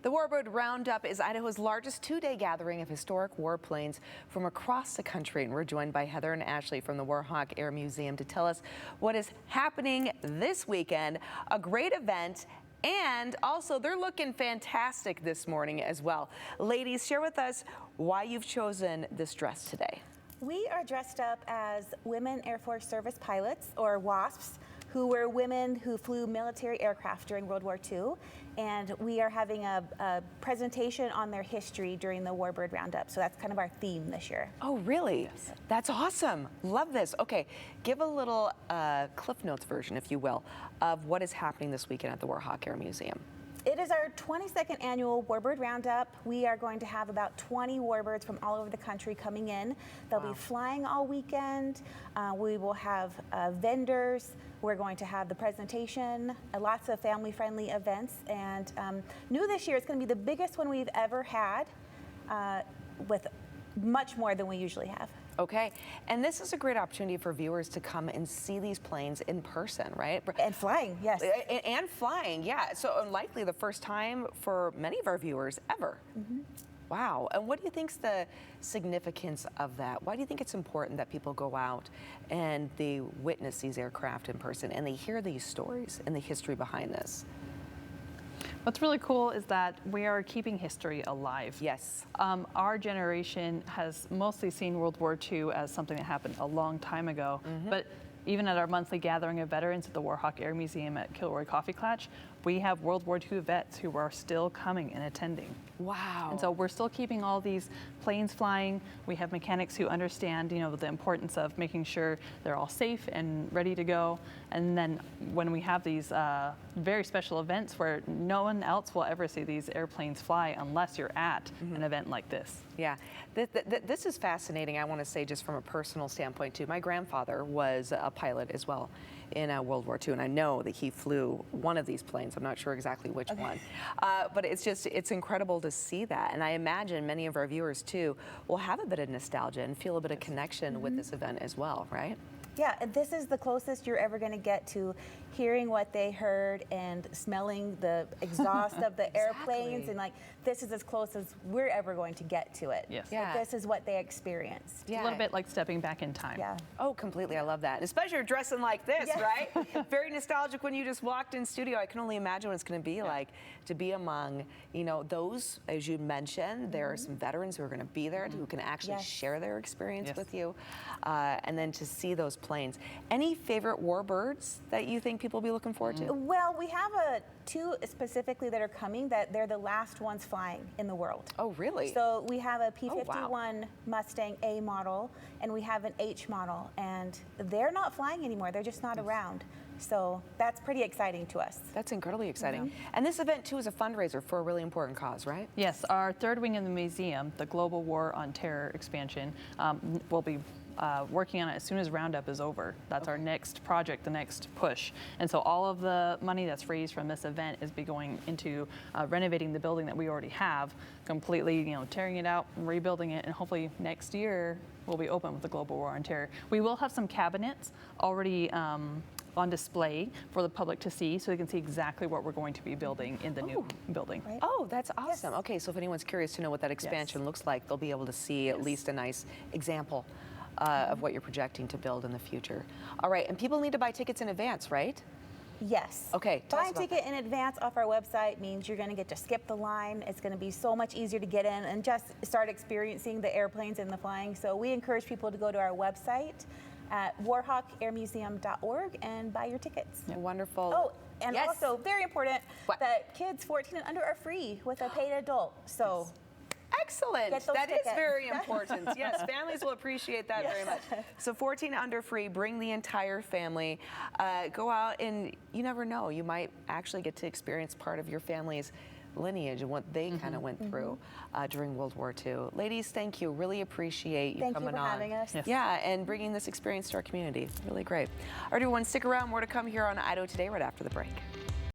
The Warbird Roundup is Idaho's largest two-day gathering of historic warplanes from across the country. And we're joined by Heather and Ashley from the Warhawk Air Museum to tell us what is happening this weekend. A great event. And also, they're looking fantastic this morning as well. Ladies, share with us why you've chosen this dress today. We are dressed up as Women Air Force Service pilots, or WASPs, who were women who flew military aircraft during World War II. And we are having a presentation on their history during the Warbird Roundup. So that's kind of our theme this year. Oh, really? Yes. That's awesome. Love this. Okay, give a little Cliff Notes version, if you will, of what is happening this weekend at the Warhawk Air Museum. It is our 22nd annual Warbird Roundup. We are going to have about 20 warbirds from all over the country coming in. They'll be flying all weekend. We will have vendors. We're going to have the presentation, lots of family-friendly events. And new this year, it's going to be the biggest one we've ever had, with much more than we usually have. Okay, and this is a great opportunity for viewers to come and see these planes in person, right? And flying, yes. And flying, yeah. So likely the first time for many of our viewers ever. Mm-hmm. Wow, and what do you think's the significance of that? Why do you think it's important that people go out and they witness these aircraft in person and they hear these stories and the history behind this? What's really cool is that we are keeping history alive. Yes. Our generation has mostly seen World War II as something that happened a long time ago, but even at our monthly gathering of veterans at the Warhawk Air Museum at Kilroy Coffee Klatch, we have World War II vets who are still coming and attending. Wow. And so we're still keeping all these planes flying. We have mechanics who understand, the importance of making sure they're all safe and ready to go. And then when we have these very special events where no one else will ever see these airplanes fly unless you're at an event like this. Yeah, this is fascinating. I want to say, just from a personal standpoint too, my grandfather was a pilot as well in World War II, and I know that he flew one of these planes. I'm not sure exactly which one, but it's incredible to see that. And I imagine many of our viewers too will have a bit of nostalgia and feel a bit of connection with this event as well, right? Yeah, this is the closest you're ever going to get to hearing what they heard and smelling the exhaust of the airplanes, and this is as close as we're ever going to get to it. Yes. Yeah. This is what they experienced. Yeah. A little bit like stepping back in time. Yeah. Oh, completely. I love that. And especially you're dressing like this, right? Very nostalgic when you just walked in studio. I can only imagine what it's going to be like to be among, those, as you mentioned, there are some veterans who are going to be there who can actually share their experience with you. And then to see those planes. Any favorite warbirds that you think people will be looking forward to? Well, we have two specifically that are coming, that they're the last ones flying in the world. Oh, really? So we have a P-51 Mustang A model, and we have an H model, and they're not flying anymore. They're just not around. So that's pretty exciting to us. That's incredibly exciting. And this event, too, is a fundraiser for a really important cause, right? Yes, our third wing in the museum, the Global War on Terror expansion, will be working on it as soon as Roundup is over. That's our next project, the next push. And so all of the money that's raised from this event is be going into renovating the building that we already have, completely, tearing it out, rebuilding it, and hopefully next year we'll be open with the Global War on Terror. We will have some cabinets already on display for the public to see, so they can see exactly what we're going to be building in the new building. Right. Oh, that's awesome. Okay, so if anyone's curious to know what that expansion looks like, they'll be able to see at least a nice example of what you're projecting to build in the future. All right, and people need to buy tickets in advance, right? Yes. Okay. Buying a ticket in advance off our website means you're going to get to skip the line. It's going to be so much easier to get in and just start experiencing the airplanes and the flying. So we encourage people to go to our website at warhawkairmuseum.org and buy your tickets. Yeah. Wonderful. Oh, and also, very important, that kids 14 and under are free with a paid adult. So. Excellent. That is very important. Yes, families will appreciate that very much. So 14 under free, bring the entire family. Go out, and you never know, you might actually get to experience part of your family's lineage and what they kind of went through during World War II. Ladies, thank you. Really appreciate you coming on. Thank you for having us. Yes. Yeah, and bringing this experience to our community. Really great. All right, everyone, stick around. More to come here on Idaho Today right after the break.